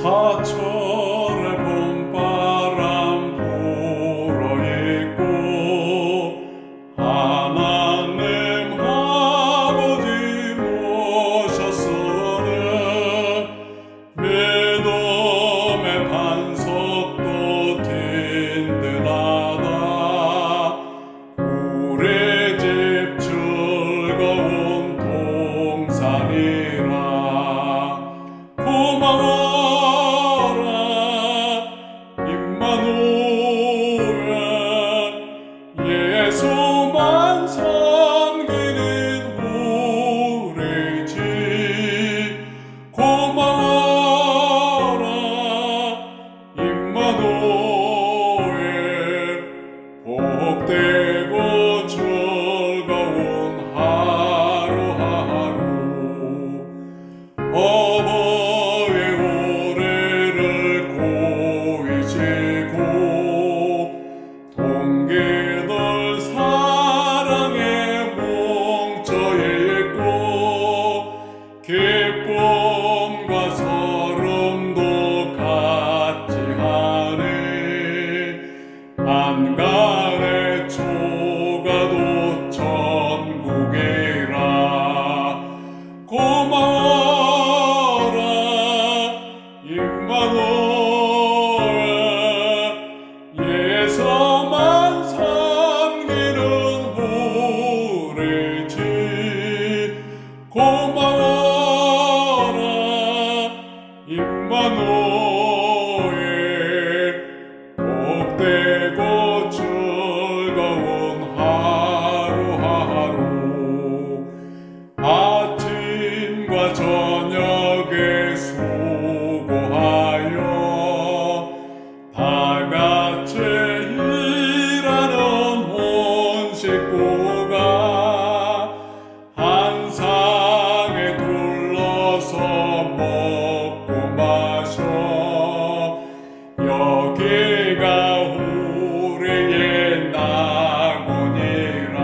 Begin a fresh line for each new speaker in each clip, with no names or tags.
사철의 봄바람 불어있고 하나님 아버지 모셨으니 믿음의 반석도 든든하다. 우리 집 즐거운 동산이라. 고마워라 임마누엘, 예수만 섬기는 우리 집. 고마워라 임마누엘, 복되고 즐거운 하루하루. 어버이 우리를 고이시고 동기들 사랑에 뭉쳐있고 기쁨과 서름도 같이 하네. 안간의 초가도 천국이라. 고마워라 임마누엘, 예수만 섬기는 우리 집. 고마워라 임마누엘, 복되고 즐거운 하루하루. 아침과 저녁에 수고하여 다같이 일하는 온 식구가 한 상에 둘러서 먹고 마셔. 여기가 우리의 낙원이라.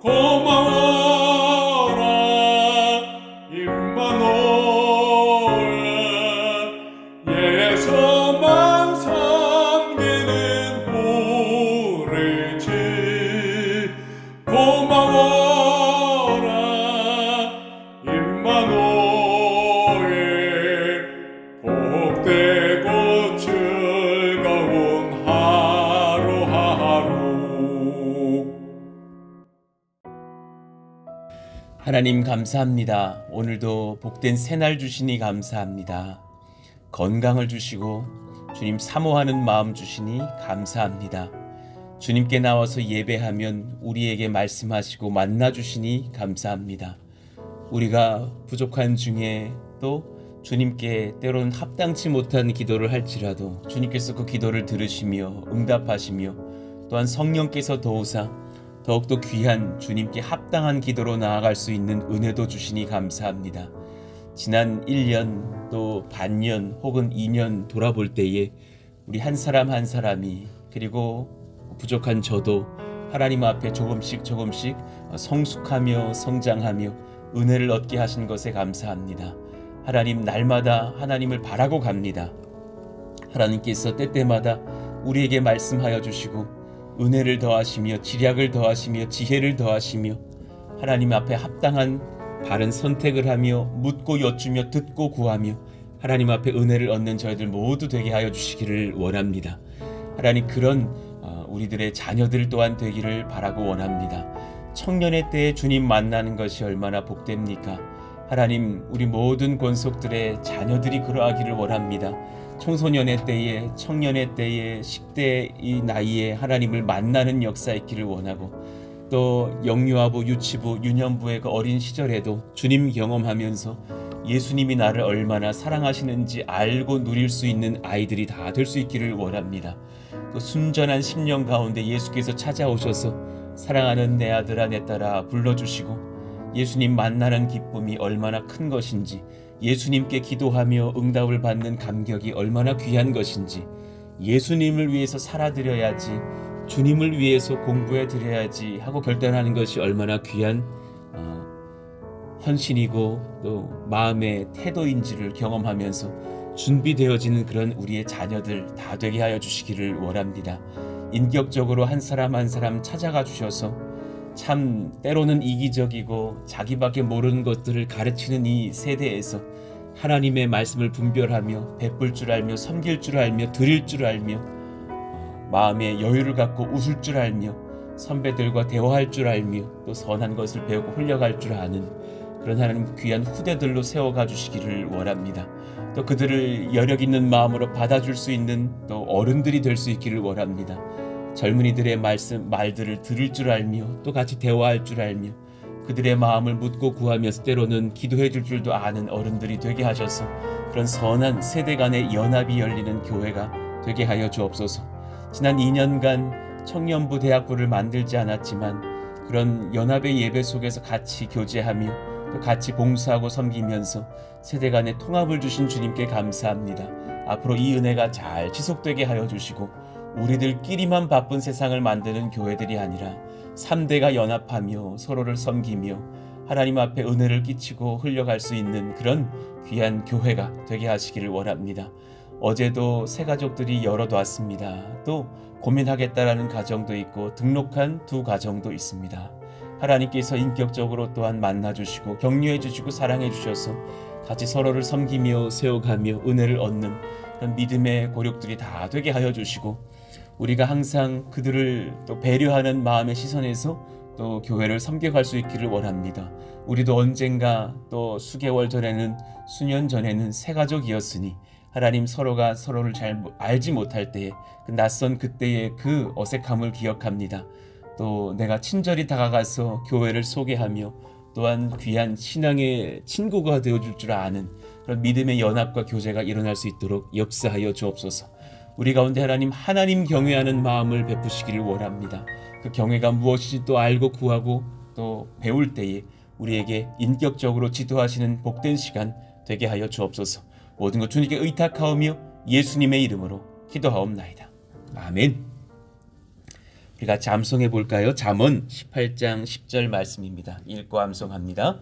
고마워라 임마누엘, 예수만 섬기는 우리 집. 고마워라 임마누엘, 복되고 즐거운 하루하루.
하나님 감사합니다. 오늘도 복된 새날 주시니 감사합니다. 건강을 주시고 주님 사모하는 마음 주시니 감사합니다. 주님께 나와서 예배하면 우리에게 말씀하시고 만나 주시니 감사합니다. 우리가 부족한 중에 또 주님께 때로는 합당치 못한 기도를 할지라도 주님께서 그 기도를 들으시며 응답하시며 또한 성령께서 도우사 더욱더 귀한 주님께 합당한 기도로 나아갈 수 있는 은혜도 주시니 감사합니다. 지난 1년 또 반년 혹은 2년 돌아볼 때에 우리 한 사람 한 사람이 그리고 부족한 저도 하나님 앞에 조금씩 성숙하며 성장하며 은혜를 얻게 하신 것에 감사합니다. 하나님 날마다 하나님을 바라고 갑니다. 하나님께서 때때마다 우리에게 말씀하여 주시고 은혜를 더하시며 지략을 더하시며 지혜를 더하시며 하나님 앞에 합당한 바른 선택을 하며 묻고 여쭈며 듣고 구하며 하나님 앞에 은혜를 얻는 저희들 모두 되게 하여 주시기를 원합니다. 하나님 그런 우리들의 자녀들 또한 되기를 바라고 원합니다. 청년의 때에 주님 만나는 것이 얼마나 복됩니까? 하나님 우리 모든 권속들의 자녀들이 그러하기를 원합니다. 청소년의 때에 청년의 때에 10대 이 나이에 하나님을 만나는 역사 있기를 원하고 또 영유아부 유치부 유년부의 그 어린 시절에도 주님 경험하면서 예수님이 나를 얼마나 사랑하시는지 알고 누릴 수 있는 아이들이 다 될 수 있기를 원합니다. 그 순전한 심령 가운데 예수께서 찾아오셔서 사랑하는 내 아들아 내 딸아 불러주시고 예수님 만나는 기쁨이 얼마나 큰 것인지 예수님께 기도하며 응답을 받는 감격이 얼마나 귀한 것인지 예수님을 위해서 살아드려야지 주님을 위해서 공부해드려야지 하고 결단하는 것이 얼마나 귀한 헌신이고 또 마음의 태도인지를 경험하면서 준비되어지는 그런 우리의 자녀들 다 되게 하여 주시기를 원합니다. 인격적으로 한 사람 한 사람 찾아가 주셔서 참 때로는 이기적이고 자기밖에 모르는 것들을 가르치는 이 세대에서 하나님의 말씀을 분별하며 베풀 줄 알며 섬길 줄 알며 드릴 줄 알며 마음의 여유를 갖고 웃을 줄 알며 선배들과 대화할 줄 알며 또 선한 것을 배우고 흘려갈 줄 아는 그런 하나님 귀한 후대들로 세워가 주시기를 원합니다. 또 그들을 여력 있는 마음으로 받아줄 수 있는 또 어른들이 될 수 있기를 원합니다. 젊은이들의 말들을 들을 줄 알며 또 같이 대화할 줄 알며 그들의 마음을 묻고 구하면서 때로는 기도해 줄 줄도 아는 어른들이 되게 하셔서 그런 선한 세대 간의 연합이 열리는 교회가 되게 하여 주옵소서. 지난 2년간 청년부 대학부를 만들지 않았지만 그런 연합의 예배 속에서 같이 교제하며 또 같이 봉사하고 섬기면서 세대 간의 통합을 주신 주님께 감사합니다. 앞으로 이 은혜가 잘 지속되게 하여 주시고 우리들끼리만 바쁜 세상을 만드는 교회들이 아니라 3대가 연합하며 서로를 섬기며 하나님 앞에 은혜를 끼치고 흘려갈 수 있는 그런 귀한 교회가 되게 하시기를 원합니다. 어제도 새 가족들이 열어놓았습니다. 또 고민하겠다라는 가정도 있고 등록한 2 가정도 있습니다. 하나님께서 인격적으로 또한 만나주시고 격려해주시고 사랑해주셔서 같이 서로를 섬기며 세워가며 은혜를 얻는 그런 믿음의 고력들이 다 되게 하여 주시고 우리가 항상 그들을 또 배려하는 마음의 시선에서 또 교회를 섬겨갈 수 있기를 원합니다. 우리도 언젠가 또 수개월 전에는 수년 전에는 새 가족이었으니 하나님 서로가 서로를 잘 알지 못할 때에 그 낯선 그때의 그 어색함을 기억합니다. 또 내가 친절히 다가가서 교회를 소개하며 또한 귀한 신앙의 친구가 되어줄 줄 아는 그런 믿음의 연합과 교제가 일어날 수 있도록 역사하여 주옵소서. 우리 가운데 하나님 경외하는 마음을 베푸시기를 원합니다. 그 경외가 무엇인지 또 알고 구하고 또 배울 때에 우리에게 인격적으로 지도하시는 복된 시간 되게 하여 주옵소서. 모든 것 주님께 의탁하오며 예수님의 이름으로 기도하옵나이다. 아멘. 우리 같이 암송해 볼까요? 잠언 18장 10절 말씀입니다. 읽고 암송합니다.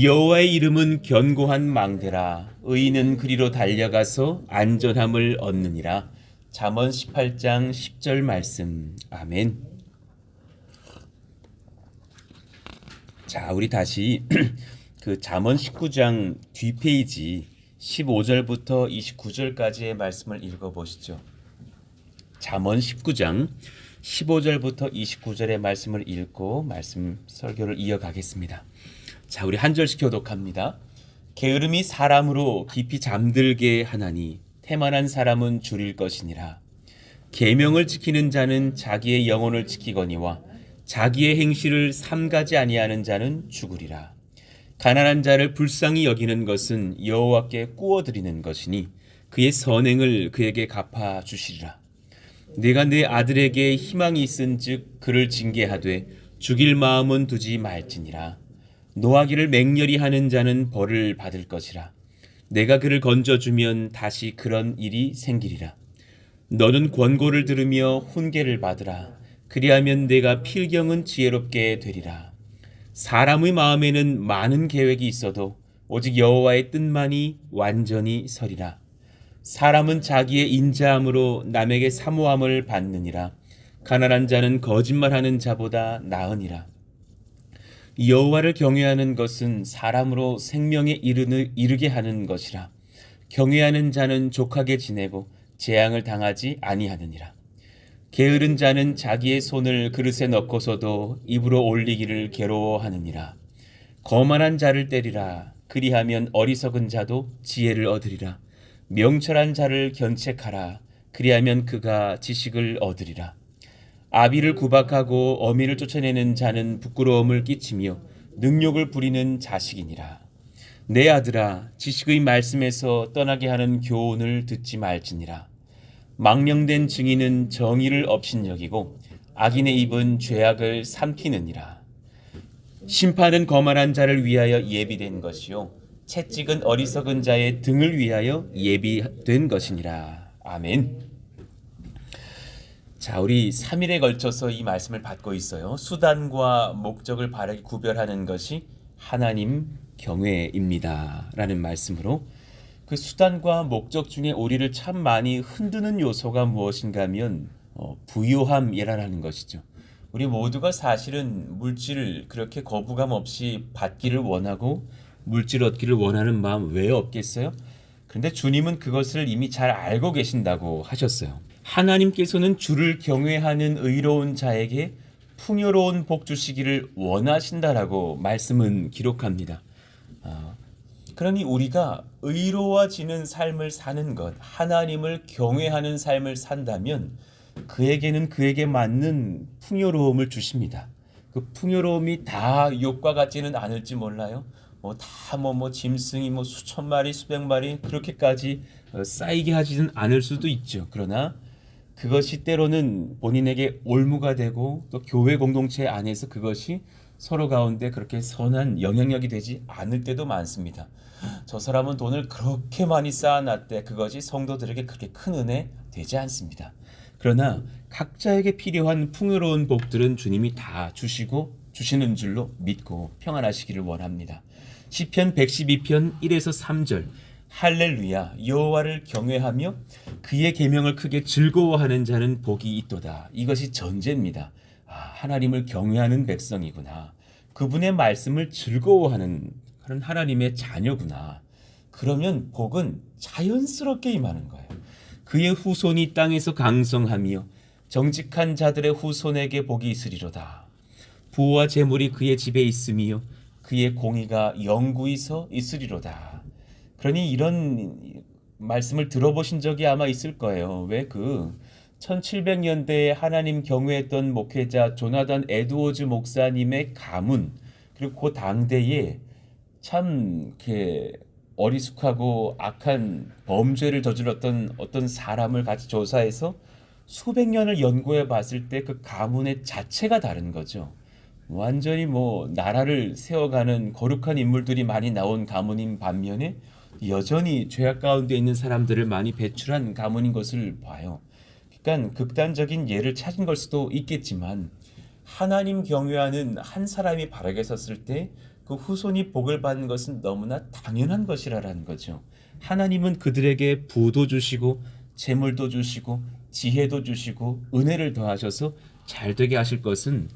여호와의 이름은 견고한 망대라. 의인은 그리로 달려가서 안전함을 얻느니라. 잠언 18장 10절 말씀. 아멘. 자, 우리 다시 그 잠언 19장 뒷페이지 15절부터 29절까지의 말씀을 읽어보시죠. 잠언 19장 15절부터 29절의 말씀을 읽고 말씀 설교를 이어가겠습니다. 자, 우리 한 절씩 교독합니다. 게으름이 사람으로 깊이 잠들게 하나니 태만한 사람은 줄일 것이니라. 계명을 지키는 자는 자기의 영혼을 지키거니와 자기의 행실을 삼가지 아니하는 자는 죽으리라. 가난한 자를 불쌍히 여기는 것은 여호와께 꾸어드리는 것이니 그의 선행을 그에게 갚아 주시리라. 내가 내 아들에게 희망이 있은즉 그를 징계하되 죽일 마음은 두지 말지니라. 노하기를 맹렬히 하는 자는 벌을 받을 것이라. 내가 그를 건져주면 다시 그런 일이 생기리라. 너는 권고를 들으며 훈계를 받으라. 그리하면 내가 필경은 지혜롭게 되리라. 사람의 마음에는 많은 계획이 있어도 오직 여호와의 뜻만이 완전히 서리라. 사람은 자기의 인자함으로 남에게 사모함을 받느니라. 가난한 자는 거짓말하는 자보다 나으니라. 여호와를 경외하는 것은 사람으로 생명에 이르게 하는 것이라. 경외하는 자는 족하게 지내고 재앙을 당하지 아니하느니라. 게으른 자는 자기의 손을 그릇에 넣고서도 입으로 올리기를 괴로워하느니라. 거만한 자를 때리라. 그리하면 어리석은 자도 지혜를 얻으리라. 명철한 자를 견책하라. 그리하면 그가 지식을 얻으리라. 아비를 구박하고 어미를 쫓아내는 자는 부끄러움을 끼치며 능욕을 부리는 자식이니라. 내 아들아, 지식의 말씀에서 떠나게 하는 교훈을 듣지 말지니라. 망령된 증인은 정의를 업신여기고 악인의 입은 죄악을 삼키느니라. 심판은 거만한 자를 위하여 예비된 것이요 채찍은 어리석은 자의 등을 위하여 예비된 것이니라. 아멘. 자, 우리 3일에 걸쳐서 이 말씀을 받고 있어요. 수단과 목적을 바르게 구별하는 것이 하나님 경외입니다. 라는 말씀으로 그 수단과 목적 중에 우리를 참 많이 흔드는 요소가 무엇인가 하면 부유함이라는 것이죠. 우리 모두가 사실은 물질을 그렇게 거부감 없이 받기를 원하고 물질을 얻기를 원하는 마음 왜 없겠어요? 그런데 주님은 그것을 이미 잘 알고 계신다고 하셨어요. 하나님께서는 주를 경외하는 의로운 자에게 풍요로운 복 주시기를 원하신다라고 말씀은 기록합니다. 그러니 우리가 의로워지는 삶을 사는 것, 하나님을 경외하는 삶을 산다면 그에게는 그에게 맞는 풍요로움을 주십니다. 그 풍요로움이 다 욕과 같지는 않을지 몰라요. 짐승이 수천 마리, 수백 마리 그렇게까지 쌓이게 하지는 않을 수도 있죠. 그러나 그것이 때로는 본인에게 올무가 되고 또 교회 공동체 안에서 그것이 서로 가운데 그렇게 선한 영향력이 되지 않을 때도 많습니다. 저 사람은 돈을 그렇게 많이 쌓아놨대. 그것이 성도들에게 그렇게 큰 은혜 되지 않습니다. 그러나 각자에게 필요한 풍요로운 복들은 주님이 다 주시고 주시는 줄로 믿고 평안하시기를 원합니다. 시편 112편 1에서 3절 할렐루야 여호와를 경외하며 그의 계명을 크게 즐거워하는 자는 복이 있도다. 이것이 전제입니다. 하나님을 경외하는 백성이구나. 그분의 말씀을 즐거워하는 그런 하나님의 자녀구나. 그러면 복은 자연스럽게 임하는 거예요. 그의 후손이 땅에서 강성하며 정직한 자들의 후손에게 복이 있으리로다. 부와 재물이 그의 집에 있으며 그의 공의가 영구히서 있으리로다. 그러니 이런 말씀을 들어보신 적이 아마 있을 거예요. 왜 1700년대에 하나님 경외했던 목회자 조나단 에드워즈 목사님의 가문, 그리고 그 당대에 참 이렇게 어리숙하고 악한 범죄를 저질렀던 어떤 사람을 같이 조사해서 수백 년을 연구해 봤을 때 그 가문의 자체가 다른 거죠. 완전히 나라를 세워가는 거룩한 인물들이 많이 나온 가문인 반면에 여전히 죄악 가운데 있는 사람들을 많이 배출한 가문인 것을 봐요. 그러니까 극단적인 예를 찾은 걸 수도 있겠지만 하나님 경외하는 한 사람이 바르게 섰을 때 그 후손이 복을 받는 것은 너무나 당연한 것이라는 거죠. 하나님은 그들에게 부도 주시고 재물도 주시고 지혜도 주시고 은혜를 더하셔서 잘되게 하실 것은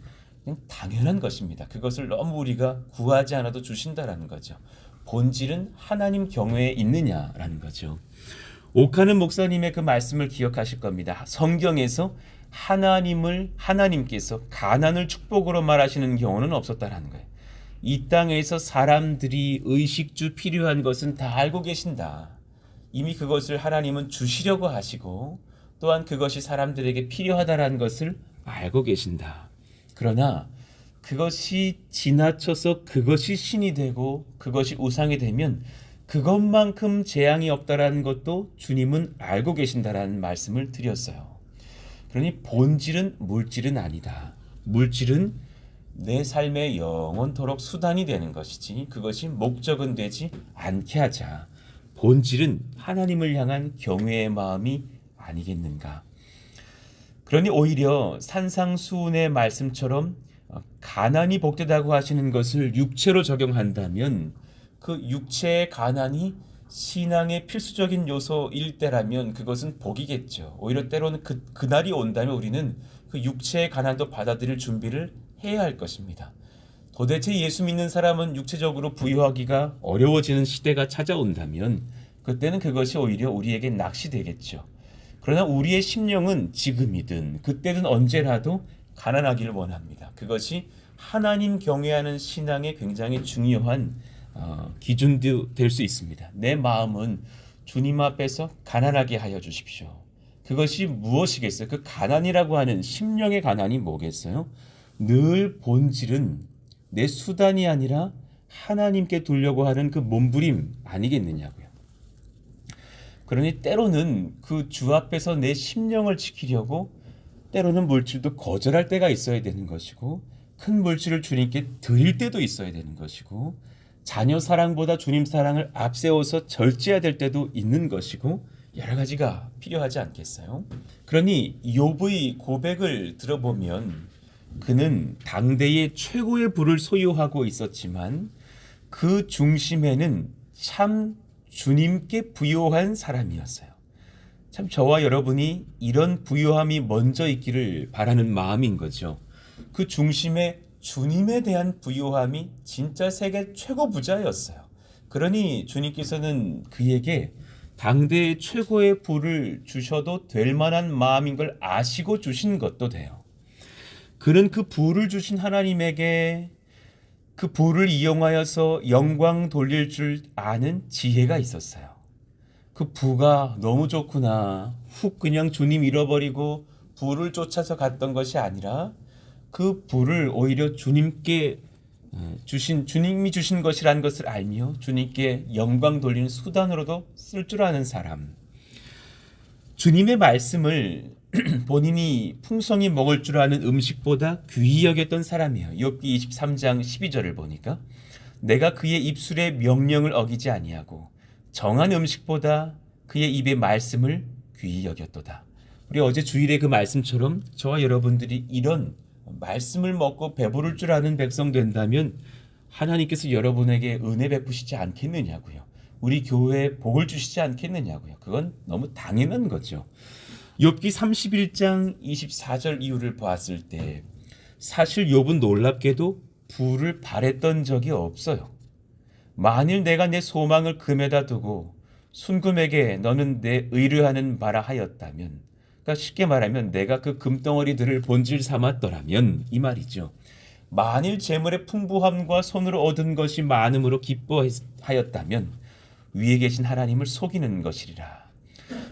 그냥 당연한 것입니다. 그것을 너무 우리가 구하지 않아도 주신다라는 거죠. 본질은 하나님 경외에 있느냐라는 거죠. 오카는 목사님의 그 말씀을 기억하실 겁니다. 성경에서 하나님께서 가난을 축복으로 말하시는 경우는 없었다라는 거예요. 이 땅에서 사람들이 의식주 필요한 것은 다 알고 계신다. 이미 그것을 하나님은 주시려고 하시고 또한 그것이 사람들에게 필요하다라는 것을 알고 계신다. 그러나 그것이 지나쳐서 그것이 신이 되고 그것이 우상이 되면 그것만큼 재앙이 없다라는 것도 주님은 알고 계신다라는 말씀을 드렸어요. 그러니 본질은 물질은 아니다. 물질은 내 삶의 영원토록 수단이 되는 것이지 그것이 목적은 되지 않게 하자. 본질은 하나님을 향한 경외의 마음이 아니겠는가. 그러니 오히려 산상수훈의 말씀처럼 가난이 복되다고 하시는 것을 육체로 적용한다면 그 육체의 가난이 신앙의 필수적인 요소일 때라면 그것은 복이겠죠. 오히려 때로는 그날이 온다면 우리는 그 육체의 가난도 받아들일 준비를 해야 할 것입니다. 도대체 예수 믿는 사람은 육체적으로 부유하기가 어려워지는 시대가 찾아온다면 그때는 그것이 오히려 우리에게 낚시 되겠죠. 그러나 우리의 심령은 지금이든 그때든 언제라도 가난하기를 원합니다. 그것이 하나님 경외하는 신앙의 굉장히 중요한 기준도 될 수 있습니다. 내 마음은 주님 앞에서 가난하게 하여 주십시오. 그것이 무엇이겠어요? 그 가난이라고 하는 심령의 가난이 뭐겠어요? 늘 본질은 내 수단이 아니라 하나님께 두려고 하는 그 몸부림 아니겠느냐고요. 그러니 때로는 그 주 앞에서 내 심령을 지키려고 때로는 물질도 거절할 때가 있어야 되는 것이고 큰 물질을 주님께 드릴 때도 있어야 되는 것이고 자녀 사랑보다 주님 사랑을 앞세워서 절제해야 될 때도 있는 것이고 여러 가지가 필요하지 않겠어요? 그러니 욥의 고백을 들어보면 그는 당대의 최고의 부를 소유하고 있었지만 그 중심에는 참 주님께 부요한 사람이었어요. 참 저와 여러분이 이런 부요함이 먼저 있기를 바라는 마음인 거죠. 그 중심에 주님에 대한 부요함이 진짜 세계 최고 부자였어요. 그러니 주님께서는 그에게 당대 최고의 부를 주셔도 될 만한 마음인 걸 아시고 주신 것도 돼요. 그는 그 부를 주신 하나님에게 그 부를 이용하여서 영광 돌릴 줄 아는 지혜가 있었어요. 그 부가 너무 좋구나. 훅 그냥 주님 잃어버리고 부를 쫓아서 갔던 것이 아니라 그 부를 오히려 주님께 주님이 주신 것이라는 것을 알며 주님께 영광 돌리는 수단으로도 쓸 줄 아는 사람. 주님의 말씀을 본인이 풍성히 먹을 줄 아는 음식보다 귀히 여겼던 사람이에요. 욥기 23장 12절을 보니까 내가 그의 입술의 명령을 어기지 아니하고 정한 음식보다 그의 입의 말씀을 귀히 여겼도다. 우리 어제 주일에 그 말씀처럼 저와 여러분들이 이런 말씀을 먹고 배부를 줄 아는 백성 된다면 하나님께서 여러분에게 은혜 베푸시지 않겠느냐고요. 우리 교회에 복을 주시지 않겠느냐고요. 그건 너무 당연한 거죠. 욥기 31장 24절 이후를 보았을 때 사실 욥은 놀랍게도 부를 바랬던 적이 없어요. 만일 내가 내 소망을 금에다 두고 순금에게 너는 내 의뢰하는 바라 하였다면, 그러니까 쉽게 말하면 내가 그 금덩어리들을 본질 삼았더라면 이 말이죠. 만일 재물의 풍부함과 손으로 얻은 것이 많음으로 기뻐하였다면 위에 계신 하나님을 속이는 것이리라.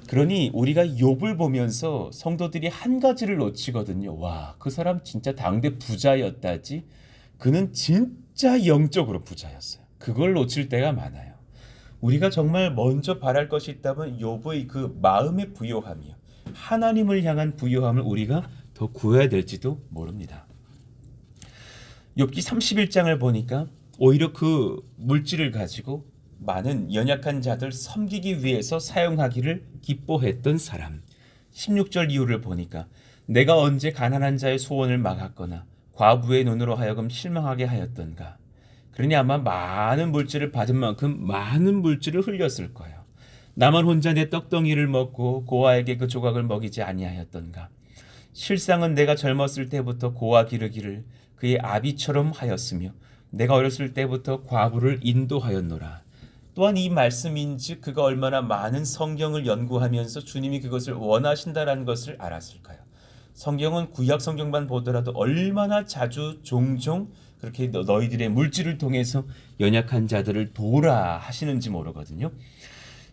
그러니 우리가 욥을 보면서 성도들이 한 가지를 놓치거든요. 와, 그 사람 진짜 당대 부자였다지. 그는 진짜 영적으로 부자였어요. 그걸 놓칠 때가 많아요. 우리가 정말 먼저 바랄 것이 있다면 욥의 그 마음의 부요함이요. 하나님을 향한 부요함을 우리가 더 구해야 될지도 모릅니다. 욥기 31장을 보니까 오히려 그 물질을 가지고 많은 연약한 자들 섬기기 위해서 사용하기를 기뻐했던 사람. 16절 이후를 보니까 내가 언제 가난한 자의 소원을 막았거나 과부의 눈으로 하여금 실망하게 하였던가. 그러니 아마 많은 물질을 받은 만큼 많은 물질을 흘렸을 거예요. 나만 혼자 내 떡덩이를 먹고 고아에게 그 조각을 먹이지 아니하였던가. 실상은 내가 젊었을 때부터 고아 기르기를 그의 아비처럼 하였으며 내가 어렸을 때부터 과부를 인도하였노라. 또한 이 말씀인즉 그가 얼마나 많은 성경을 연구하면서 주님이 그것을 원하신다라는 것을 알았을까요? 성경은 구약 성경만 보더라도 얼마나 자주 종종 그렇게 너희들의 물질을 통해서 연약한 자들을 도우라 하시는지 모르거든요.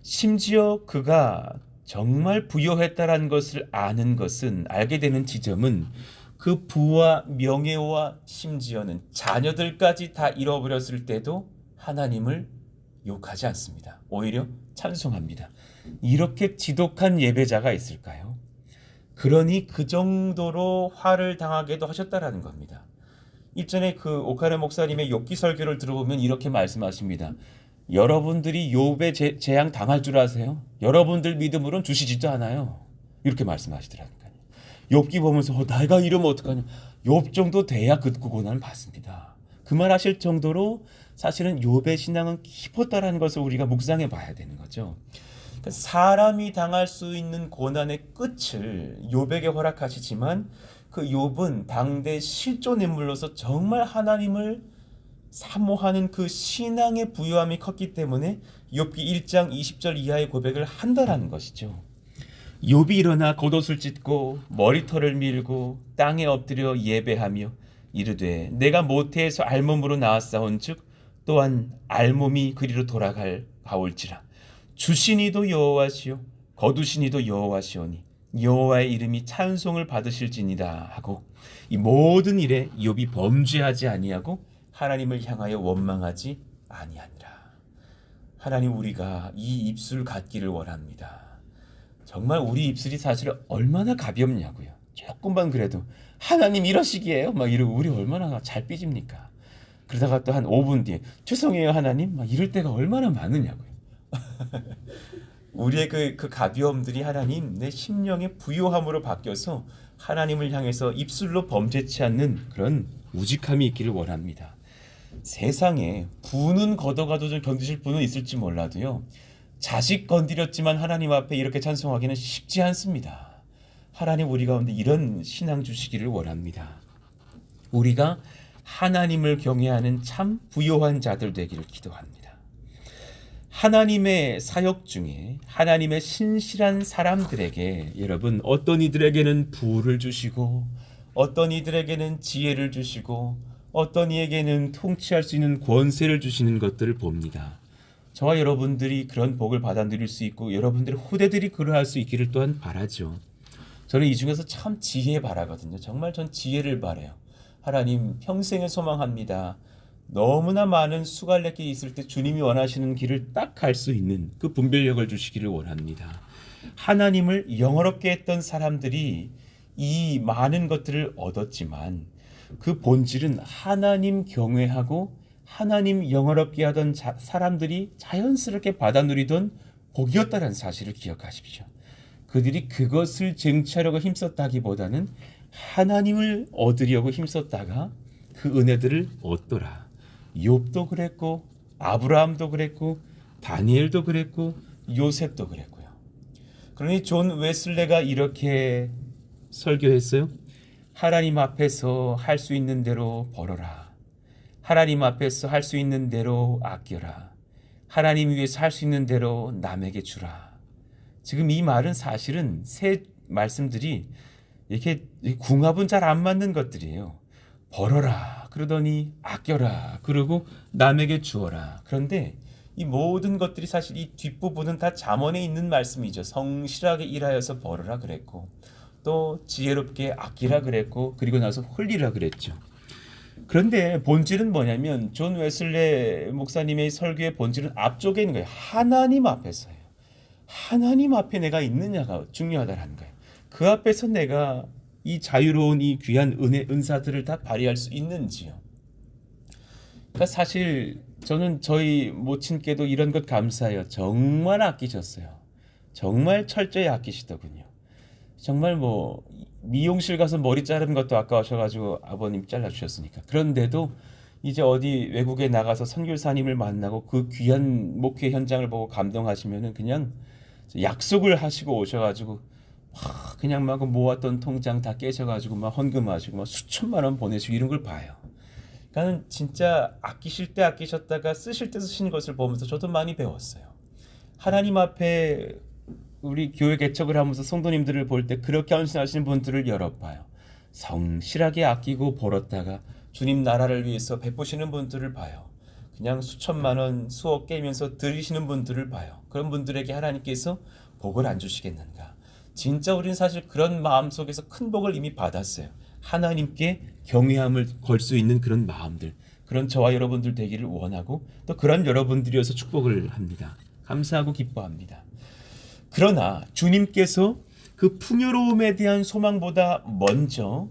심지어 그가 정말 부요했다라는 것을 아는 것은, 알게 되는 지점은 그 부와 명예와 심지어는 자녀들까지 다 잃어버렸을 때도 하나님을 욕하지 않습니다. 오히려 찬송합니다. 이렇게 지독한 예배자가 있을까요? 그러니 그 정도로 화를 당하게도 하셨다라는 겁니다. 일전에 그 오카레 목사님의 욥기 설교를 들어보면 이렇게 말씀하십니다. 여러분들이 욥의 재앙 당할 줄 아세요? 여러분들 믿음으로는 주시지도 않아요. 이렇게 말씀하시더라니까요. 욥기 보면서 내가 이러면 어떡하냐. 욥 정도 돼야 그 고난을 받습니다. 그 말 하실 정도로 사실은 욥의 신앙은 깊었다라는 것을 우리가 묵상해 봐야 되는 거죠. 그러니까 사람이 당할 수 있는 고난의 끝을 욥에게 허락하시지만 그 욥은 당대 실존 인물로서 정말 하나님을 사모하는 그 신앙의 부요함이 컸기 때문에 욥기 1장 20절 이하의 고백을 한다라는 것이죠. 욥이 일어나 겉옷을 찢고 머리털을 밀고 땅에 엎드려 예배하며 이르되 내가 모태에서 알몸으로 나왔사온즉 또한 알몸이 그리로 돌아갈 가올지라. 주시니도 여호와시요 거두시니도 여호와시오니 여호와의 이름이 찬송을 받으실지니라 하고, 이 모든 일에 욥이 범죄하지 아니하고 하나님을 향하여 원망하지 아니하니라. 하나님, 우리가 이 입술 갖기를 원합니다. 정말 우리 입술이 사실 얼마나 가볍냐고요. 조금만 그래도 하나님 이러시기에요 막 이러고 우리 얼마나 잘 삐집니까? 그러다가 또 한 5분 뒤에 죄송해요 하나님 막 이럴 때가 얼마나 많으냐고요. 우리의 그 가벼움들이 하나님 내 심령의 부요함으로 바뀌어서 하나님을 향해서 입술로 범죄치 않는 그런 우직함이 있기를 원합니다. 세상에 부는 걷어가도 좀 견디실 분은 있을지 몰라도요. 자식 건드렸지만 하나님 앞에 이렇게 찬송하기는 쉽지 않습니다. 하나님 우리 가운데 이런 신앙 주시기를 원합니다. 우리가 하나님을 경외하는 참 부요한 자들 되기를 기도합니다. 하나님의 사역 중에 하나님의 신실한 사람들에게 여러분 어떤 이들에게는 부를 주시고 어떤 이들에게는 지혜를 주시고 어떤 이에게는 통치할 수 있는 권세를 주시는 것들을 봅니다. 저와 여러분들이 그런 복을 받아 누릴 수 있고 여러분들의 후대들이 그러할 수 있기를 또한 바라죠. 저는 이 중에서 참 지혜 바라거든요. 정말 전 지혜를 바라요. 하나님 평생을 소망합니다. 너무나 많은 수갈래길이 있을 때 주님이 원하시는 길을 딱 갈 수 있는 그 분별력을 주시기를 원합니다. 하나님을 영어롭게 했던 사람들이 이 많은 것들을 얻었지만 그 본질은 하나님 경외하고 하나님 영어롭게 하던 사람들이 자연스럽게 받아 누리던 복이었다는 사실을 기억하십시오. 그들이 그것을 쟁취하려고 힘썼다기보다는 하나님을 얻으려고 힘썼다가 그 은혜들을 얻더라. 욥도 그랬고 아브라함도 그랬고 다니엘도 그랬고 요셉도 그랬고요. 그러니 존 웨슬레가 이렇게 설교했어요. 하나님 앞에서 할 수 있는 대로 벌어라. 하나님 앞에서 할 수 있는 대로 아껴라. 하나님 위해서 할 수 있는 대로 남에게 주라. 지금 이 말은 사실은 세 말씀들이 이렇게 궁합은 잘 안 맞는 것들이에요. 벌어라 그러더니 아껴라 그러고 남에게 주어라. 그런데 이 모든 것들이 사실 이 뒷부분은 다 잠언에 있는 말씀이죠. 성실하게 일하여서 벌어라 그랬고 또 지혜롭게 아끼라 그랬고 그리고 나서 홀리라 그랬죠. 그런데 본질은 뭐냐면 존 웨슬레 목사님의 설교의 본질은 앞쪽에 있는 거예요. 하나님 앞에서예요. 하나님 앞에 내가 있느냐가 중요하다는 거예요. 그 앞에서 내가 이 자유로운 이 귀한 은사들을 다 발휘할 수 있는지요. 그러니까 사실 저는 저희 모친께도 이런 것 감사해요. 정말 아끼셨어요. 정말 철저히 아끼시더군요. 정말 뭐 미용실 가서 머리 자르는 것도 아까우셔가지고 아버님 잘라주셨으니까. 그런데도 이제 어디 외국에 나가서 선교사님을 만나고 그 귀한 목회 현장을 보고 감동하시면은 그냥 약속을 하시고 오셔가지고 그냥 막 모았던 통장 다 깨셔가지고 막 헌금하시고 막 수천만 원 보내시고 이런 걸 봐요. 그러니까 진짜 아끼실 때 아끼셨다가 쓰실 때 쓰시는 것을 보면서 저도 많이 배웠어요. 하나님 앞에 우리 교회 개척을 하면서 성도님들을 볼 때 그렇게 헌신하시는 분들을 여러 봐요. 성실하게 아끼고 벌었다가 주님 나라를 위해서 베푸시는 분들을 봐요. 그냥 수천만 원, 수억 깨면서 드리시는 분들을 봐요. 그런 분들에게 하나님께서 복을 안 주시겠는가? 진짜 우리는 사실 그런 마음 속에서 큰 복을 이미 받았어요. 하나님께 경외함을 걸 수 있는 그런 마음들, 그런 저와 여러분들 되기를 원하고 또 그런 여러분들이어서 축복을 합니다. 감사하고 기뻐합니다. 그러나 주님께서 그 풍요로움에 대한 소망보다 먼저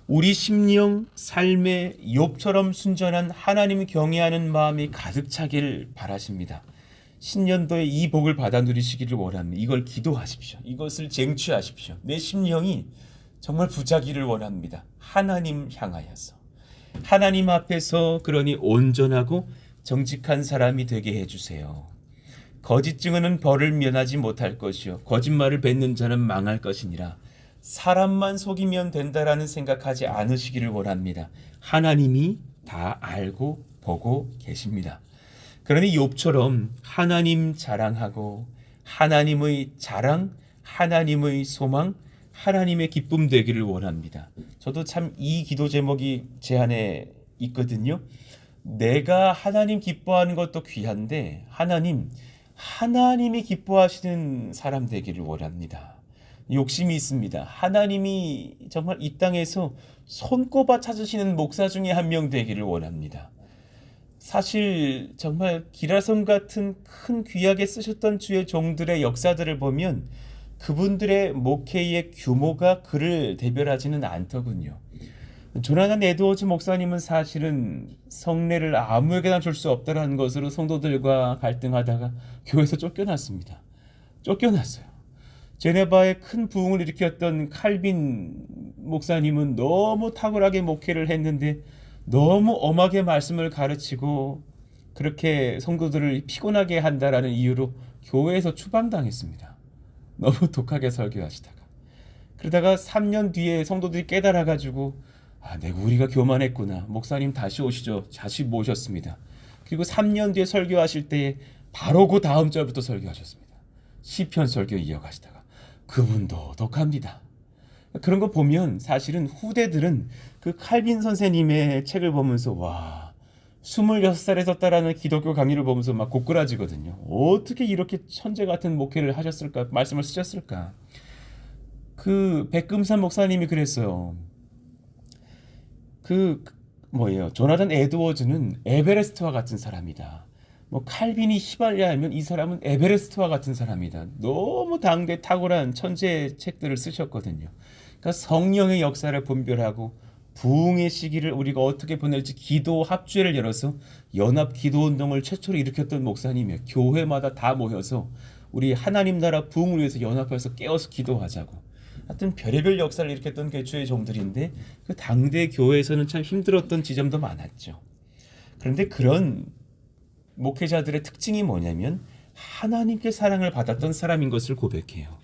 우리 심령, 삶의 욥처럼 순전한 하나님을 경외하는 마음이 가득 차기를 바라십니다. 신년도에 이 복을 받아 누리시기를 원합니다. 이걸 기도하십시오. 이것을 쟁취하십시오. 내 심령이 정말 부자기를 원합니다. 하나님 향하여서. 하나님 앞에서 그러니 온전하고 정직한 사람이 되게 해주세요. 거짓 증언은 벌을 면하지 못할 것이요 거짓말을 뱉는 자는 망할 것이니라. 사람만 속이면 된다라는 생각하지 않으시기를 원합니다. 하나님이 다 알고 보고 계십니다. 그러니 욥처럼 하나님 자랑하고 하나님의 자랑, 하나님의 소망, 하나님의 기쁨 되기를 원합니다. 저도 참 이 기도 제목이 제 안에 있거든요. 내가 하나님 기뻐하는 것도 귀한데 하나님이 기뻐하시는 사람 되기를 원합니다. 욕심이 있습니다. 하나님이 정말 이 땅에서 손꼽아 찾으시는 목사 중에 한 명 되기를 원합니다. 사실 정말 기라성 같은 큰 귀하게 쓰셨던 주의 종들의 역사들을 보면 그분들의 목회의 규모가 그를 대별하지는 않더군요. 조나단 에드워즈 목사님은 사실은 성례를 아무에게나 줄 수 없다는 것으로 성도들과 갈등하다가 교회에서 쫓겨났습니다. 쫓겨났어요. 제네바에 큰 부흥을 일으켰던 칼빈 목사님은 너무 탁월하게 목회를 했는데 너무 엄하게 말씀을 가르치고 그렇게 성도들을 피곤하게 한다라는 이유로 교회에서 추방당했습니다. 너무 독하게 설교하시다가. 그러다가 3년 뒤에 성도들이 깨달아가지고 내가 우리가 교만했구나. 목사님 다시 오시죠. 다시 모셨습니다. 그리고 3년 뒤에 설교하실 때 바로 그 다음 절부터 설교하셨습니다. 시편 설교 이어가시다가. 그분도 독합니다. 그런 거 보면 사실은 후대들은 그 칼빈 선생님의 책을 보면서 와 26살에 썼다라는 기독교 강의를 보면서 막 고꾸라지거든요. 어떻게 이렇게 천재 같은 목회를 하셨을까? 말씀을 쓰셨을까? 그 백금산 목사님이 그랬어요. 조나단 에드워즈는 에베레스트와 같은 사람이다. 칼빈이 휘발야면 이 사람은 에베레스트와 같은 사람이다. 너무 당대 탁월한 천재 책들을 쓰셨거든요. 그러니까 성령의 역사를 분별하고 부흥의 시기를 우리가 어떻게 보낼지 기도 합주회를 열어서 연합 기도 운동을 최초로 일으켰던 목사님이에요. 교회마다 다 모여서 우리 하나님 나라 부흥을 위해서 연합해서 깨어서 기도하자고. 하여튼 별의별 역사를 일으켰던 개초의 종들인데 그 당대 교회에서는 참 힘들었던 지점도 많았죠. 그런데 그런 목회자들의 특징이 뭐냐면 하나님께 사랑을 받았던 사람인 것을 고백해요.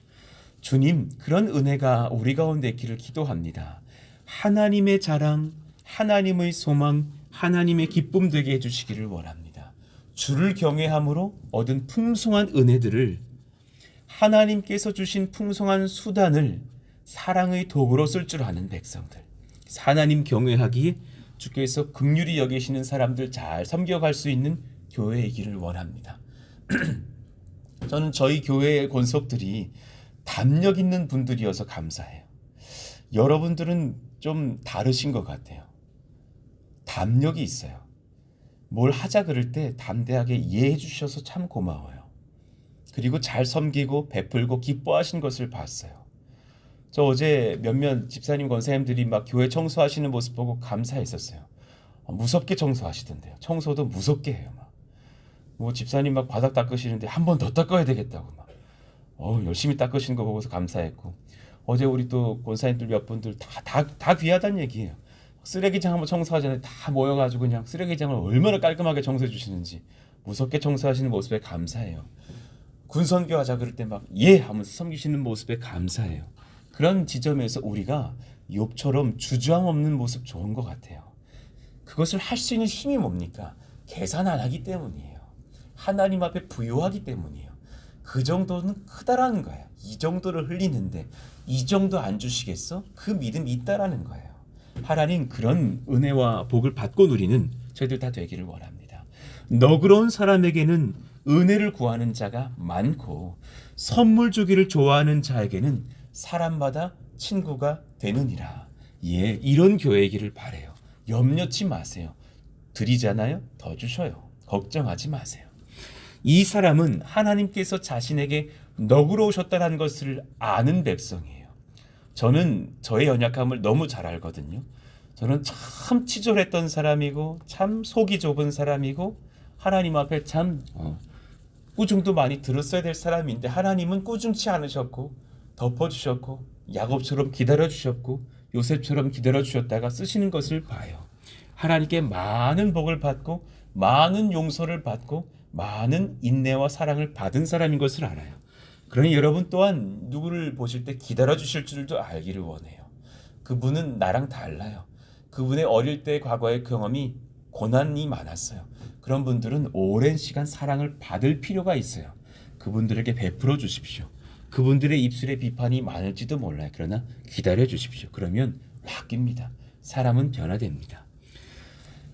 주님, 그런 은혜가 우리 가운데 있기를 기도합니다. 하나님의 자랑, 하나님의 소망, 하나님의 기쁨 되게 해주시기를 원합니다. 주를 경외함으로 얻은 풍성한 은혜들을 하나님께서 주신 풍성한 수단을 사랑의 도구로 쓸 줄 아는 백성들, 하나님 경외하기에 주께서 긍휼히 여기시는 사람들 잘 섬겨갈 수 있는 교회이기를 원합니다. 저는 저희 교회의 권속들이 담력 있는 분들이어서 감사해요. 여러분들은 좀 다르신 것 같아요. 담력이 있어요. 뭘 하자 그럴 때 담대하게 이해해 주셔서 참 고마워요. 그리고 잘 섬기고 베풀고 기뻐하신 것을 봤어요. 저 어제 몇몇 집사님 권사님들이 막 교회 청소하시는 모습 보고 감사했었어요. 무섭게 청소하시던데요. 청소도 무섭게 해요. 집사님 막 바닥 닦으시는데 한 번 더 닦아야 되겠다고 열심히 닦으시는 거 보고서 감사했고, 어제 우리 또 권사님들 몇 분들 다 귀하다는 얘기예요. 쓰레기장 한번 청소하잖아요. 다 모여가지고 그냥 쓰레기장을 얼마나 깔끔하게 청소해 주시는지 무섭게 청소하시는 모습에 감사해요. 군선교 하자 그럴 때 막 예 하면서 섬기시는 모습에 감사해요. 그런 지점에서 우리가 욥처럼 주저함 없는 모습 좋은 것 같아요. 그것을 할 수 있는 힘이 뭡니까? 계산 안 하기 때문이에요. 하나님 앞에 부요하기 때문이에요. 그 정도는 크다라는 거예요. 이 정도를 흘리는데 이 정도 안 주시겠어? 그 믿음이 있다라는 거예요. 하나님 그런 은혜와 복을 받고 누리는 저희들 다 되기를 원합니다. 너그러운 사람에게는 은혜를 구하는 자가 많고 선물 주기를 좋아하는 자에게는 사람마다 친구가 되느니라. 이런 교회이기를 바라요. 염려치 마세요. 드리잖아요. 더 주셔요. 걱정하지 마세요. 이 사람은 하나님께서 자신에게 너그러우셨다는 것을 아는 백성이에요. 저는 저의 연약함을 너무 잘 알거든요. 저는 참 치졸했던 사람이고 참 속이 좁은 사람이고 하나님 앞에 참 꾸중도 많이 들었어야 될 사람인데 하나님은 꾸중치 않으셨고 덮어주셨고 야곱처럼 기다려주셨고 요셉처럼 기다려주셨다가 쓰시는 것을 봐요. 하나님께 많은 복을 받고 많은 용서를 받고 많은 인내와 사랑을 받은 사람인 것을 알아요. 그러니 여러분 또한 누구를 보실 때 기다려주실 줄도 알기를 원해요. 그분은 나랑 달라요. 그분의 어릴 때 과거의 경험이 고난이 많았어요. 그런 분들은 오랜 시간 사랑을 받을 필요가 있어요. 그분들에게 베풀어 주십시오. 그분들의 입술에 비판이 많을지도 몰라요. 그러나 기다려 주십시오. 그러면 바뀝니다. 사람은 변화됩니다.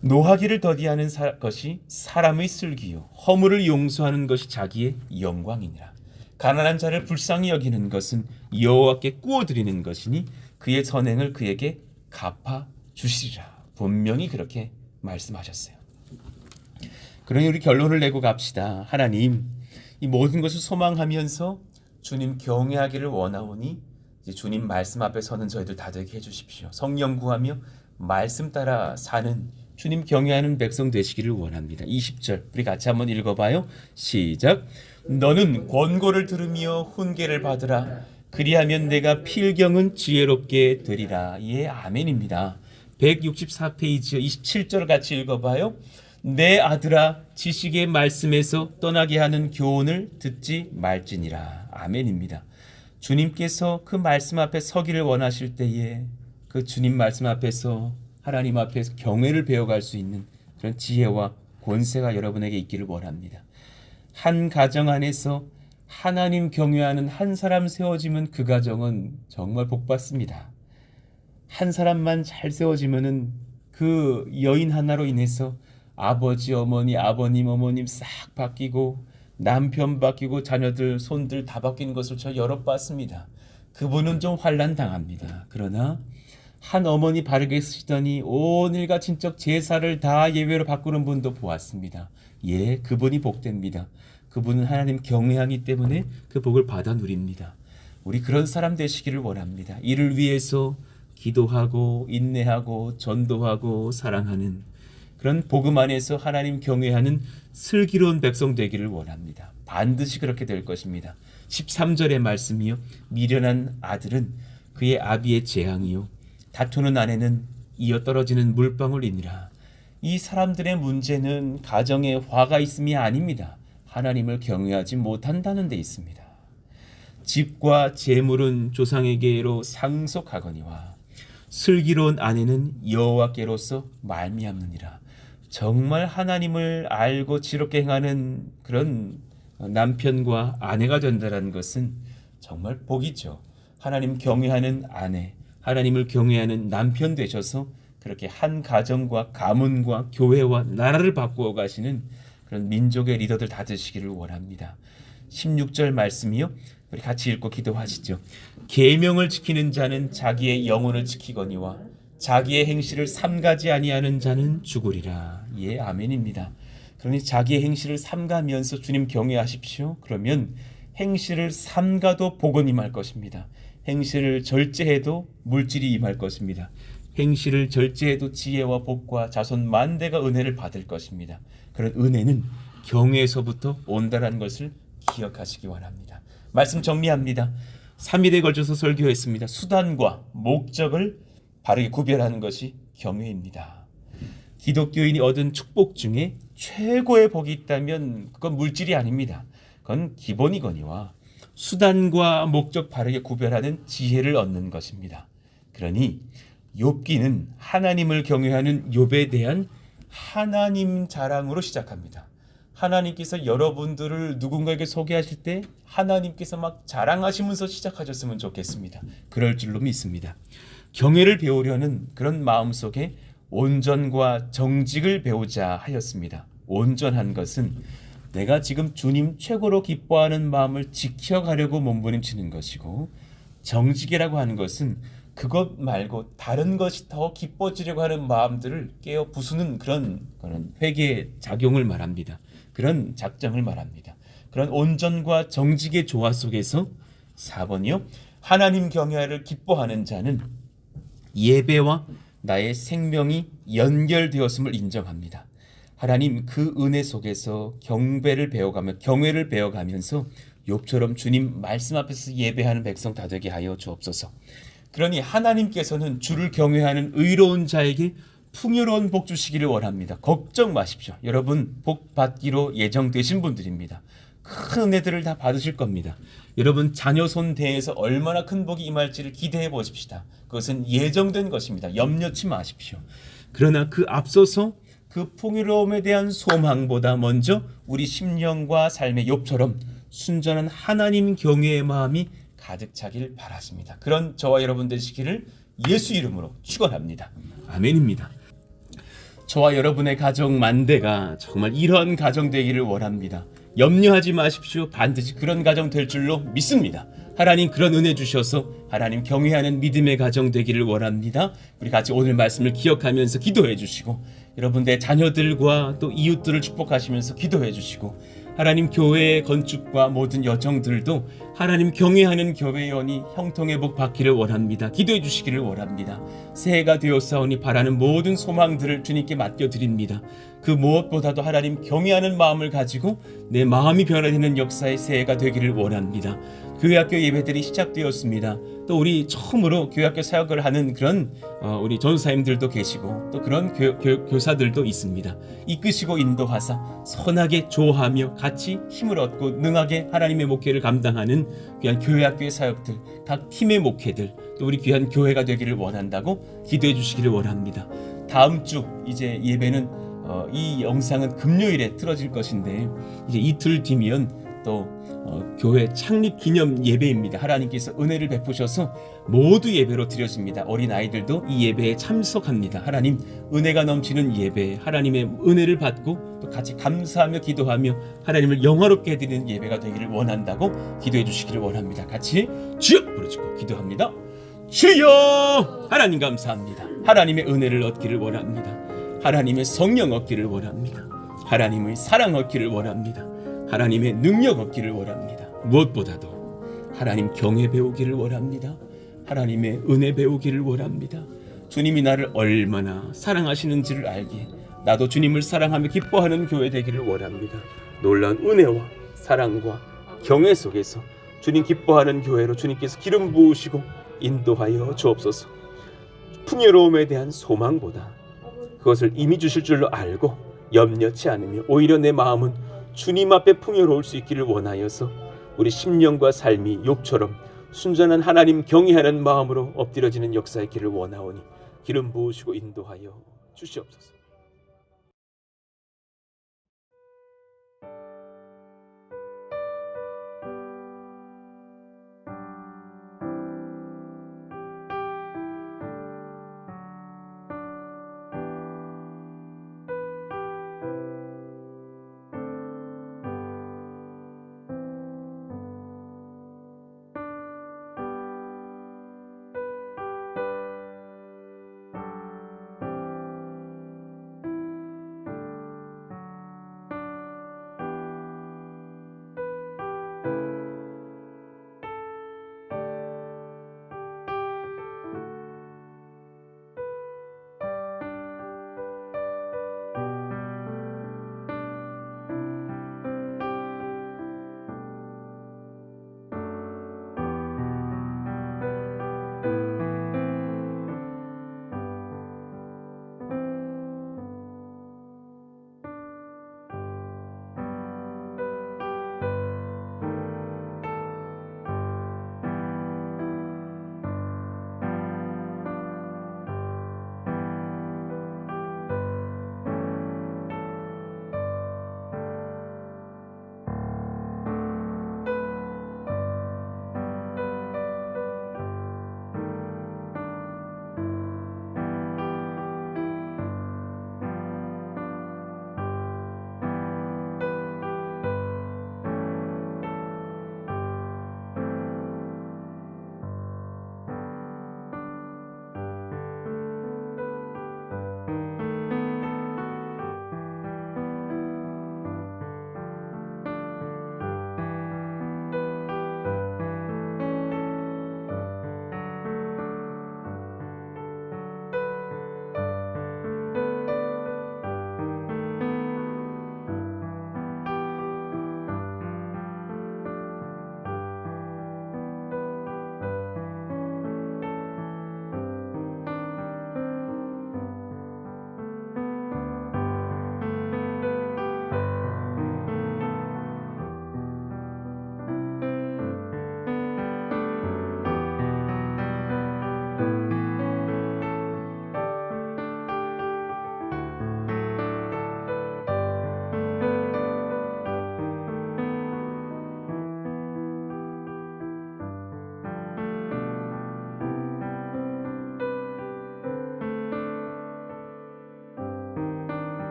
노하기를 더디하는 것이 사람의 슬기요 허물을 용서하는 것이 자기의 영광이니라. 가난한 자를 불쌍히 여기는 것은 여호와께 구워드리는 것이니 그의 선행을 그에게 갚아 주시리라. 분명히 그렇게 말씀하셨어요. 그러니 우리 결론을 내고 갑시다. 하나님, 이 모든 것을 소망하면서 주님 경외하기를 원하오니 이제 주님 말씀 앞에 서는 저희들 다 되게 해주십시오. 성령 구하며 말씀 따라 사는 주님 경외하는 백성 되시기를 원합니다. 20절 우리 같이 한번 읽어봐요. 시작. 너는 권고를 들으며 훈계를 받으라. 그리하면 내가 필경은 지혜롭게 되리라. 아멘입니다. 164페이지 27절 같이 읽어봐요. 내 아들아 지식의 말씀에서 떠나게 하는 교훈을 듣지 말지니라. 아멘입니다. 주님께서 그 말씀 앞에 서기를 원하실 때에 그 주님 말씀 앞에서 하나님 앞에서 경외를 배워갈 수 있는 그런 지혜와 권세가 여러분에게 있기를 원합니다. 한 가정 안에서 하나님 경외하는 한 사람 세워지면 그 가정은 정말 복받습니다. 한 사람만 잘 세워지면은 그 여인 하나로 인해서 아버지, 어머니, 아버님, 어머님 싹 바뀌고 남편 바뀌고 자녀들, 손들 다 바뀌는 것을 저 여러 봤습니다. 그분은 좀 환난 당합니다. 그러나 한 어머니 바르게 쓰시더니 온 일가 친척 제사를 다 예외로 바꾸는 분도 보았습니다. 예, 그분이 복됩니다. 그분은 하나님 경외하기 때문에 그 복을 받아 누립니다. 우리 그런 사람 되시기를 원합니다. 이를 위해서 기도하고 인내하고 전도하고 사랑하는 그런 복음 안에서 하나님 경외하는 슬기로운 백성 되기를 원합니다. 반드시 그렇게 될 것입니다. 13절의 말씀이요. 미련한 아들은 그의 아비의 재앙이요. 다투는 아내는 이어 떨어지는 물방울이니라. 이 사람들의 문제는 가정에 화가 있음이 아닙니다. 하나님을 경외하지 못한다는 데 있습니다. 집과 재물은 조상에게로 상속하거니와 슬기로운 아내는 여호와께로서 말미암느니라. 정말 하나님을 알고 지롭게 행하는 그런 남편과 아내가 된다는 것은 정말 복이죠. 하나님 경외하는 아내, 하나님을 경외하는 남편 되셔서 그렇게 한 가정과 가문과 교회와 나라를 바꾸어 가시는 그런 민족의 리더들 다 되시기를 원합니다. 16절 말씀이요. 우리 같이 읽고 기도하시죠. 계명을 지키는 자는 자기의 영혼을 지키거니와 자기의 행실을 삼가지 아니하는 자는 죽으리라. 예, 아멘입니다. 그러니 자기의 행실을 삼가면서 주님 경외하십시오. 그러면 행실을 삼가도 복은 임할 것입니다. 행실을 절제해도 물질이 임할 것입니다. 행실을 절제해도 지혜와 복과 자손 만대가 은혜를 받을 것입니다. 그런 은혜는 경외에서부터 온다는 것을 기억하시기 바랍니다. 말씀 정리합니다. 3일에 걸쳐서 설교했습니다. 수단과 목적을 바르게 구별하는 것이 경외입니다. 기독교인이 얻은 축복 중에 최고의 복이 있다면 그건 물질이 아닙니다. 그건 기본이거니와 수단과 목적 바르게 구별하는 지혜를 얻는 것입니다. 그러니 욥기는 하나님을 경외하는 욥에 대한 하나님 자랑으로 시작합니다. 하나님께서 여러분들을 누군가에게 소개하실 때 하나님께서 막 자랑하시면서 시작하셨으면 좋겠습니다. 그럴 줄로 믿습니다. 경외를 배우려는 그런 마음속에 온전과 정직을 배우자 하였습니다. 온전한 것은 내가 지금 주님 최고로 기뻐하는 마음을 지켜가려고 몸부림치는 것이고, 정직이라고 하는 것은 그것 말고 다른 것이 더 기뻐지려고 하는 마음들을 깨어 부수는 그런 회개 작용을 말합니다. 그런 작정을 말합니다. 그런 온전과 정직의 조화 속에서 4번이요. 하나님 경외를 기뻐하는 자는 예배와 나의 생명이 연결되었음을 인정합니다. 하나님 그 은혜 속에서 경배를 배워가며 경외를 배워가면서 욥처럼 주님 말씀 앞에서 예배하는 백성 다 되게 하여 주옵소서. 그러니 하나님께서는 주를 경외하는 의로운 자에게 풍요로운 복 주시기를 원합니다. 걱정 마십시오. 여러분 복 받기로 예정되신 분들입니다. 큰 은혜들을 다 받으실 겁니다. 여러분 자녀 손 대에서 얼마나 큰 복이 임할지를 기대해 보십시다. 그것은 예정된 것입니다. 염려치 마십시오. 그러나 그 앞서서 그 풍요로움에 대한 소망보다 먼저 우리 심령과 삶의 욥처럼 순전한 하나님 경외의 마음이 가득 차길 바라십니다. 그런 저와 여러분 되시기를 예수 이름으로 축원합니다. 아멘입니다. 저와 여러분의 가정 만대가 정말 이러한 가정 되기를 원합니다. 염려하지 마십시오. 반드시 그런 가정 될 줄로 믿습니다. 하나님 그런 은혜 주셔서 하나님 경외하는 믿음의 가정 되기를 원합니다. 우리 같이 오늘 말씀을 기억하면서 기도해 주시고, 여러분들의 자녀들과 또 이웃들을 축복하시면서 기도해 주시고, 하나님 교회의 건축과 모든 여정들도 하나님 경외하는 교회원이 형통의 복 받기를 원합니다. 기도해 주시기를 원합니다. 새해가 되었사오니 바라는 모든 소망들을 주님께 맡겨드립니다. 그 무엇보다도 하나님 경외하는 마음을 가지고 내 마음이 변화되는 역사의 새해가 되기를 원합니다. 교회학교 예배들이 시작되었습니다. 또 우리 처음으로 교회학교 사역을 하는 그런 우리 전사님들도 계시고 또 그런 교사들도 있습니다. 이끄시고 인도하사 선하게 조하며 같이 힘을 얻고 능하게 하나님의 목회를 감당하는 귀한 교회학교의 사역들, 각 팀의 목회들, 또 우리 귀한 교회가 되기를 원한다고 기도해 주시기를 원합니다. 다음 주 이제 예배는 이 영상은 금요일에 틀어질 것인데 이제 이틀 뒤면 또 교회 창립 기념 예배입니다. 하나님께서 은혜를 베푸셔서 모두 예배로 드려집니다. 어린 아이들도 이 예배에 참석합니다. 하나님 은혜가 넘치는 예배, 하나님의 은혜를 받고 또 같이 감사하며 기도하며 하나님을 영화롭게 해드리는 예배가 되기를 원한다고 기도해 주시기를 원합니다. 같이 주여 부르짖고 기도합니다. 주여! 하나님 감사합니다. 하나님의 은혜를 얻기를 원합니다. 하나님의 성령 얻기를 원합니다. 하나님의 사랑 얻기를 원합니다. 하나님의 능력 얻기를 원합니다. 무엇보다도 하나님 경외 배우기를 원합니다. 하나님의 은혜 배우기를 원합니다. 주님이 나를 얼마나 사랑하시는지를 알기에 나도 주님을 사랑하며 기뻐하는 교회 되기를 원합니다. 놀라운 은혜와 사랑과 경외 속에서 주님 기뻐하는 교회로 주님께서 기름 부으시고 인도하여 주옵소서. 풍요로움에 대한 소망보다 그것을 이미 주실 줄로 알고 염려치 않으며 오히려 내 마음은 주님 앞에 풍요로울 수 있기를 원하여서 우리 심령과 삶이 욕처럼 순전한 하나님 경외하는 마음으로 엎드려지는 역사의 길을 원하오니 기름 부으시고 인도하여 주시옵소서.